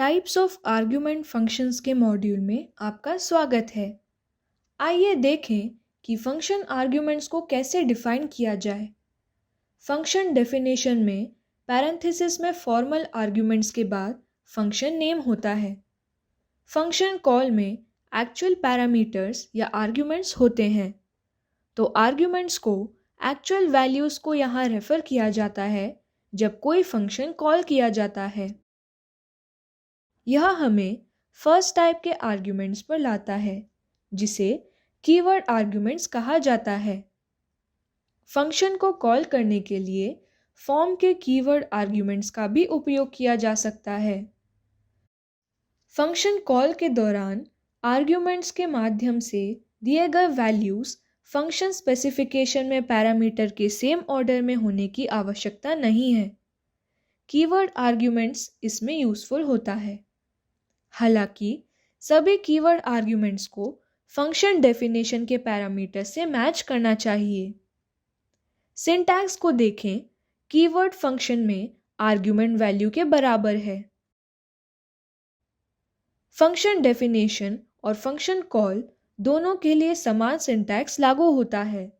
Types of argument functions के module में आपका स्वागत है। आइए देखें कि फंक्शन आर्ग्यूमेंट्स को कैसे डिफाइन किया जाए। फंक्शन डेफिनेशन में पैरेंथेसिस में फॉर्मल आर्ग्यूमेंट्स के बाद फंक्शन नेम होता है। फंक्शन कॉल में एक्चुअल पैरामीटर्स या आर्ग्यूमेंट्स होते हैं, तो आर्ग्यूमेंट्स को एक्चुअल वैल्यूज़ को यहाँ रेफर किया जाता है जब कोई फंक्शन कॉल किया जाता है। यह हमें फर्स्ट टाइप के आर्ग्यूमेंट्स पर लाता है, जिसे कीवर्ड आर्ग्यूमेंट्स कहा जाता है। फंक्शन को कॉल करने के लिए फॉर्म के कीवर्ड आर्ग्यूमेंट्स का भी उपयोग किया जा सकता है। फंक्शन कॉल के दौरान आर्ग्यूमेंट्स के माध्यम से दिए गए वैल्यूज़ फंक्शन स्पेसिफिकेशन में पैरामीटर के सेम ऑर्डर में होने की आवश्यकता नहीं है। कीवर्ड आर्ग्यूमेंट्स इसमें यूज़फुल होता है। हालांकि सभी कीवर्ड आर्ग्यूमेंट्स को फंक्शन डेफिनेशन के पैरामीटर से मैच करना चाहिए। सिंटैक्स को देखें। कीवर्ड फंक्शन में आर्ग्यूमेंट वैल्यू के बराबर है। फंक्शन डेफिनेशन और फंक्शन कॉल दोनों के लिए समान सिंटैक्स लागू होता है।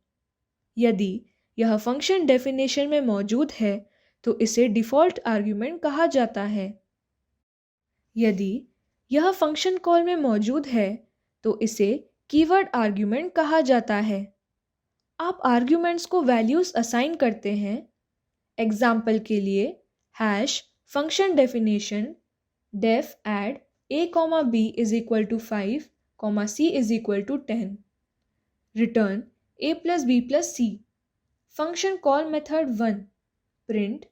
यदि यह फंक्शन डेफिनेशन में मौजूद है तो इसे डिफ़ॉल्ट आर्ग्यूमेंट कहा जाता है। यदि यह फंक्शन कॉल में मौजूद है तो इसे कीवर्ड आर्ग्यूमेंट कहा जाता है। आप आर्ग्यूमेंट्स को वैल्यूज़ असाइन करते हैं। एग्जाम्पल के लिए hash function definition def add a, b is equal to 5, c is equal to 10, return a plus b plus c। Function call method 1 print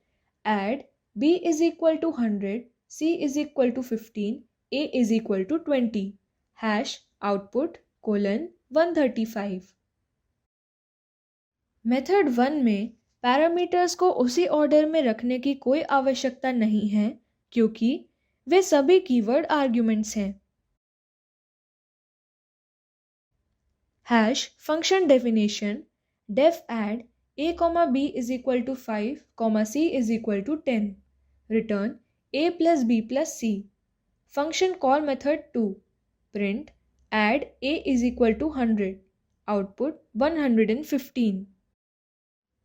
add b is equal to 100, c is equal to 15, a is equal to 20, hash output colon 135। Method 1 में parameters को उसी order में रखने की कोई आवश्यकता नहीं है क्योंकि वे सभी कीवर्ड आर्ग्यूमेंट्स हैं। Hash function definition def add a, b is equal to 5, c is equal to 10, return a plus b plus c। Function call method 2 print add a is equal to 100, output 115।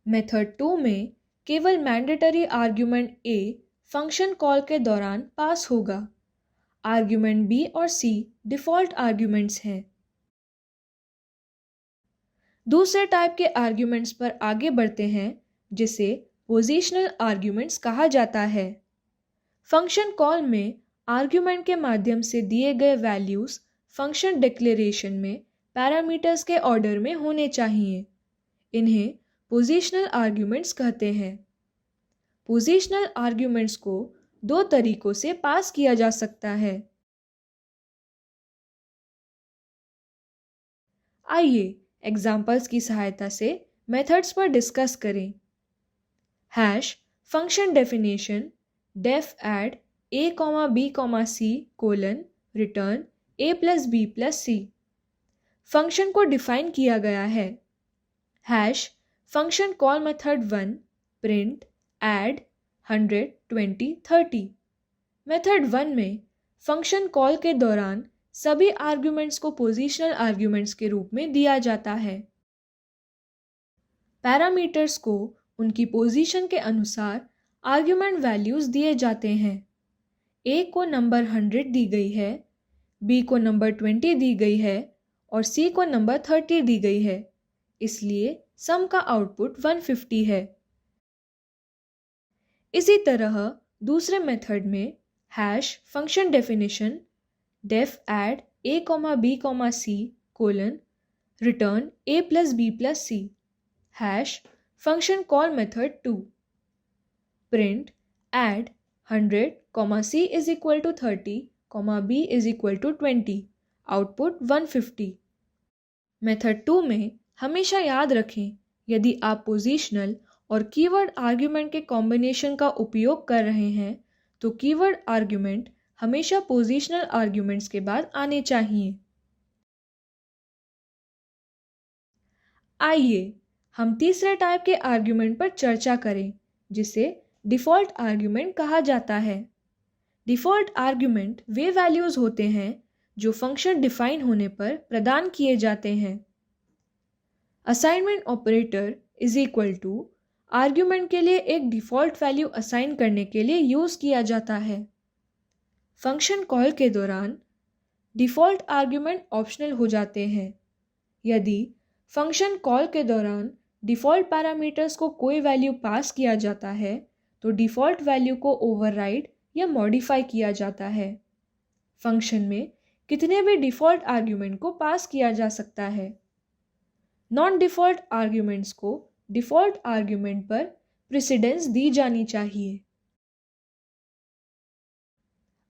Method 2 में केवल mandatory argument a function call के दौरान pass होगा। Argument b और c default arguments हैं। दूसरे type के arguments पर आगे बढ़ते हैं, जिसे पोजिशनल आर्ग्यूमेंट्स कहा जाता है। फंक्शन कॉल में आर्ग्यूमेंट के माध्यम से दिए गए वैल्यूज़ फंक्शन डिक्लेरेशन में पैरामीटर्स के ऑर्डर में होने चाहिए। इन्हें पोजिशनल आर्ग्यूमेंट्स कहते हैं। पोजिशनल आर्ग्यूमेंट्स को दो तरीकों से पास किया जा सकता है। आइए एग्जाम्पल्स की सहायता से मेथड्स पर डिस्कस करें। Hash function definition def add a, b, c colon return a plus b plus c। Function को डिफाइन किया गया है। Hash function call method 1 print add 100, 20, 30। Method 1 में फंक्शन कॉल के दौरान सभी आर्ग्यूमेंट्स को पोजिशनल आर्ग्यूमेंट्स के रूप में दिया जाता है। पैरामीटर्स को उनकी पोजीशन के अनुसार आर्ग्यूमेंट वैल्यूज़ दिए जाते हैं। a को नंबर 100 दी गई है, b को नंबर 20 दी गई है और c को नंबर 30 दी गई है, इसलिए सम का आउटपुट 150 है। इसी तरह दूसरे मेथड में hash function definition def add a, b, c colon return a plus b plus c। Hash function call method 2 print add 100, c is equal to 30, b is equal to 20, output 150। Method 2 में हमेशा याद रखें, यदि आप positional और keyword argument के combination का उपयोग कर रहे हैं तो कीवर्ड आर्ग्यूमेंट हमेशा पोजिशनल आर्ग्यूमेंट्स के बाद आने चाहिए। आइए हम तीसरे टाइप के आर्ग्यूमेंट पर चर्चा करें, जिसे डिफ़ॉल्ट आर्ग्यूमेंट कहा जाता है। डिफ़ॉल्ट आर्ग्यूमेंट वे वैल्यूज़ होते हैं जो फंक्शन डिफाइन होने पर प्रदान किए जाते हैं। Assignment operator is equal to argument के लिए एक डिफ़ॉल्ट वैल्यू असाइन करने के लिए यूज़ किया जाता है। फंक्शन कॉल के दौरान डिफ़ॉल्ट आर्ग्यूमेंट ऑप्शनल हो जाते हैं। यदि फंक्शन कॉल के दौरान डिफ़ॉल्ट पैरामीटर्स को कोई वैल्यू पास किया जाता है तो डिफ़ॉल्ट वैल्यू को ओवरराइड या मॉडिफाई किया जाता है। फंक्शन में कितने भी डिफ़ॉल्ट आर्ग्यूमेंट को पास किया जा सकता है। नॉन डिफ़ॉल्ट आर्ग्यूमेंट्स को डिफ़ॉल्ट आर्ग्यूमेंट पर प्रेसिडेंस दी जानी चाहिए।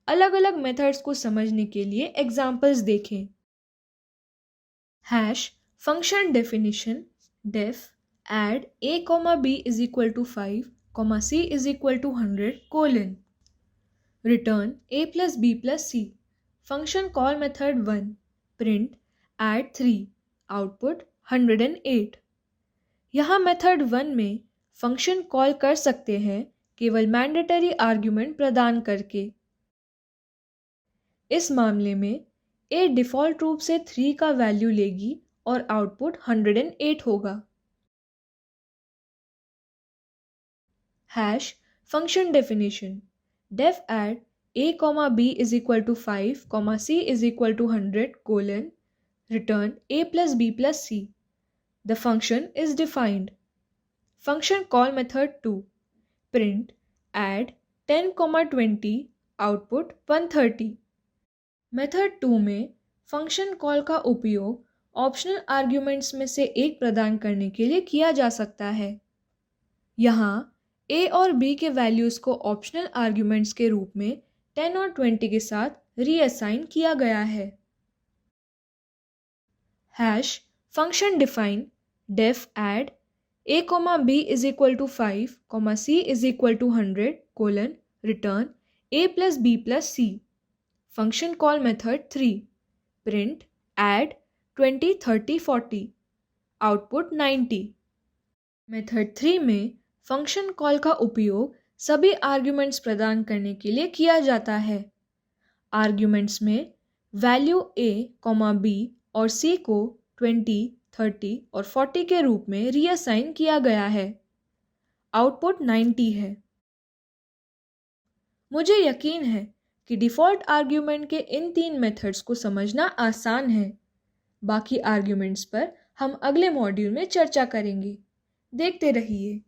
अलग अलग मेथड्स को समझने के लिए एग्जाम्पल्स देखें। Hash function definition def add a, b is equal to 5, c is equal to 100 colon return a plus b plus c function call method 1 print add 3 output 108। यहाँ मेथड 1 में फंक्शन कॉल कर सकते हैं केवल mandatory argument प्रदान करके। इस मामले में a डिफ़ॉल्ट रूप से 3 का वैल्यू लेगी और आउटपुट 108 होगा। Hash function definition def add a, b is equal to 5, c is equal to 100 colon return a plus b plus c। The function is defined। Function call method 2 print add 10, 20 output 130। Method 2 में function call का उपयोग optional arguments में से एक प्रदान करने के लिए किया जा सकता है। यहाँ a और b के वैल्यूज़ को ऑप्शनल आर्ग्यूमेंट्स के रूप में 10 और 20 के साथ रीअसाइन किया गया है। Hash function define def add a, b is equal to 5, c is equal to 100 colon return a plus b plus c। Function call method 3 print add 20, 30, 40 output 90। Method 3 में फंक्शन कॉल का उपयोग सभी arguments प्रदान करने के लिए किया जाता है। आर्ग्यूमेंट्स में वैल्यू a, b और c को 20, 30 और 40 के रूप में रीअसाइन किया गया है। आउटपुट 90 है। मुझे यकीन है कि डिफ़ॉल्ट आर्ग्यूमेंट के इन 3 मेथड्स को समझना आसान है। बाकी आर्ग्यूमेंट्स पर हम अगले मॉड्यूल में चर्चा करेंगे। देखते रहिए।